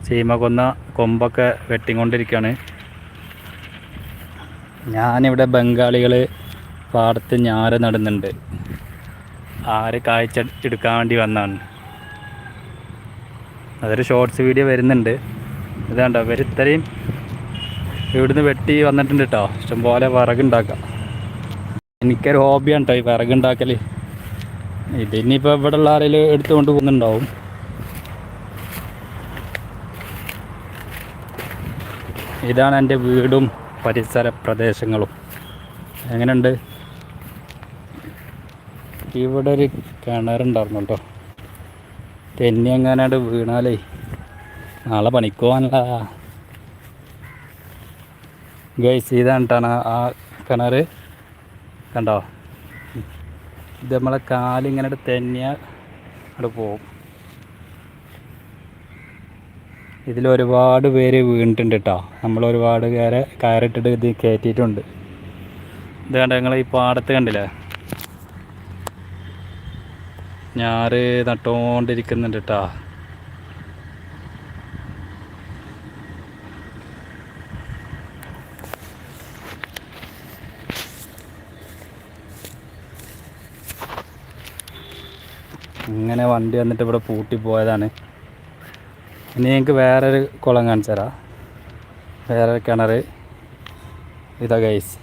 ചീമകൊന്ന കൊമ്പൊക്കെ വെട്ടിക്കൊണ്ടിരിക്കുകയാണ്. ഞാനിവിടെ ബംഗാളികൾ പാടത്ത് ഞാറ് നടുന്നുണ്ട്. ആര് കാഴ്ച എടുക്കാൻ വേണ്ടി വന്നാണ്. അതൊരു ഷോർട്സ് വീഡിയോ വരുന്നുണ്ട്. ഇതാണ്ടോ ഇവർ ഇത്രയും ഇവിടുന്ന് വെട്ടി വന്നിട്ടുണ്ട് കേട്ടോ. ഇഷ്ടംപോലെ വിറകുണ്ടാക്കാം. എനിക്കൊരു ഹോബിയാണ് കേട്ടോ ഈ വിറകുണ്ടാക്കൽ. ഇതിനിപ്പോൾ ഇവിടെ ഉള്ള ആരെങ്കിലും എടുത്തുകൊണ്ട് പോകുന്നുണ്ടാവും. ഇതാണ് എൻ്റെ വീടും പരിസര പ്രദേശങ്ങളും. എങ്ങനെയുണ്ട്? ഇവിടെ ഒരു കിണറുണ്ടായിരുന്നു കേട്ടോ. തെന്നി എങ്ങാനാണ്ട് വീണാലേ നാളെ പണിക്ക് പോകാനുള്ള ഗൈസ്. ഇതാണ് ആ കിണർ കണ്ടോ. ഇത് നമ്മളെ കാലിങ്ങനെ തെന്നിയാൽ അവിടെ പോവും. ഇതിലൊരുപാട് പേര് വീണിട്ടുണ്ട് കേട്ടോ. നമ്മളൊരുപാട് കയറിട്ടിട്ട് ഇത് കയറ്റിയിട്ടുണ്ട്. ഇത് കണ്ടോ നിങ്ങൾ ഈ പാടത്ത് കണ്ടില്ലേ, ഞാറ് നട്ടുകൊണ്ടിരിക്കുന്നുണ്ട് കേട്ടോ. ഇങ്ങനെ വണ്ടി വന്നിട്ട് ഇവിടെ പൂട്ടിപ്പോയതാണ്. ഇനി ഞങ്ങൾക്ക് വേറൊരു കുളം കാണിച്ചു തരാം, വേറൊരു കിണർ. ഇതാ ഗൈസ്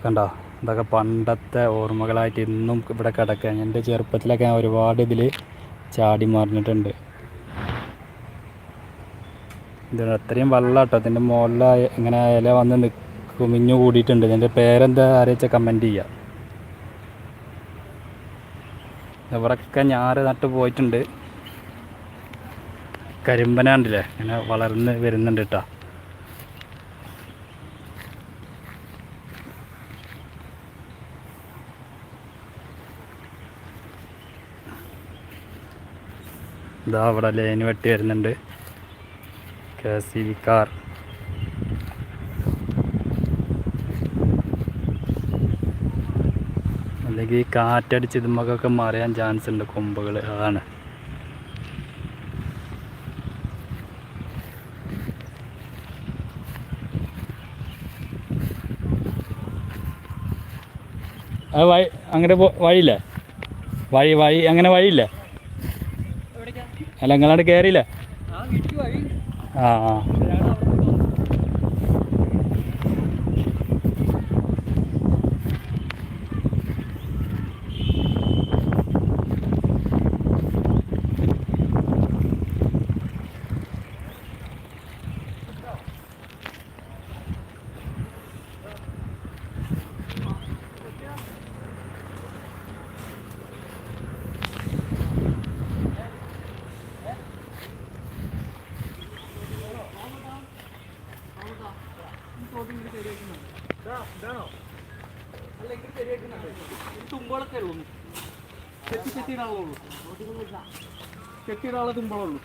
കണ്ടോ. ഇതൊക്കെ പണ്ടത്തെ ഓർമ്മകളായിട്ട് ഇന്നും ഇവിടെ കിടക്കുക. എൻ്റെ ചെറുപ്പത്തിലൊക്കെ ഞാൻ ഒരുപാട് ഇതിൽ ചാടി മറിഞ്ഞിട്ടുണ്ട്. ഇത് അത്രയും വെള്ളം കേട്ടോ. ഇതിൻ്റെ മുകളിൽ ഇങ്ങനെ ഇല വന്ന് കുമിഞ്ഞു കൂടിയിട്ടുണ്ട്. ഇതിൻ്റെ പേരെന്താ ആരെച്ചാൽ കമൻറ്റ് ചെയ്യുക. ഇവിടെയൊക്കെ ഞാറ് നട്ട് പോയിട്ടുണ്ട്. കരിമ്പനാണ്ടില്ലേ ഇങ്ങനെ വളർന്ന് വരുന്നുണ്ട് കേട്ടോ. ഇതാ അവിടെ ലൈൻ വെട്ടി വരുന്നുണ്ട് KCB കാർ. അല്ലെങ്കിൽ ഈ കാറ്റടിച്ച് ഇതുമൊക്കെ മറിയാൻ ചാൻസ് ഉണ്ട് കൊമ്പുകൾ. അതാണ് വഴി. അങ്ങനെ വഴിയില്ലേ? വഴി അങ്ങനെ വഴിയില്ലേ? അല്ല നിങ്ങളാണ്ട് കയറിയില്ലേ? ആ തുമ്പോളൊക്കെ ഉള്ളൂ. കെട്ടിയിടാനുള്ള തുമ്പോളുള്ളൂ.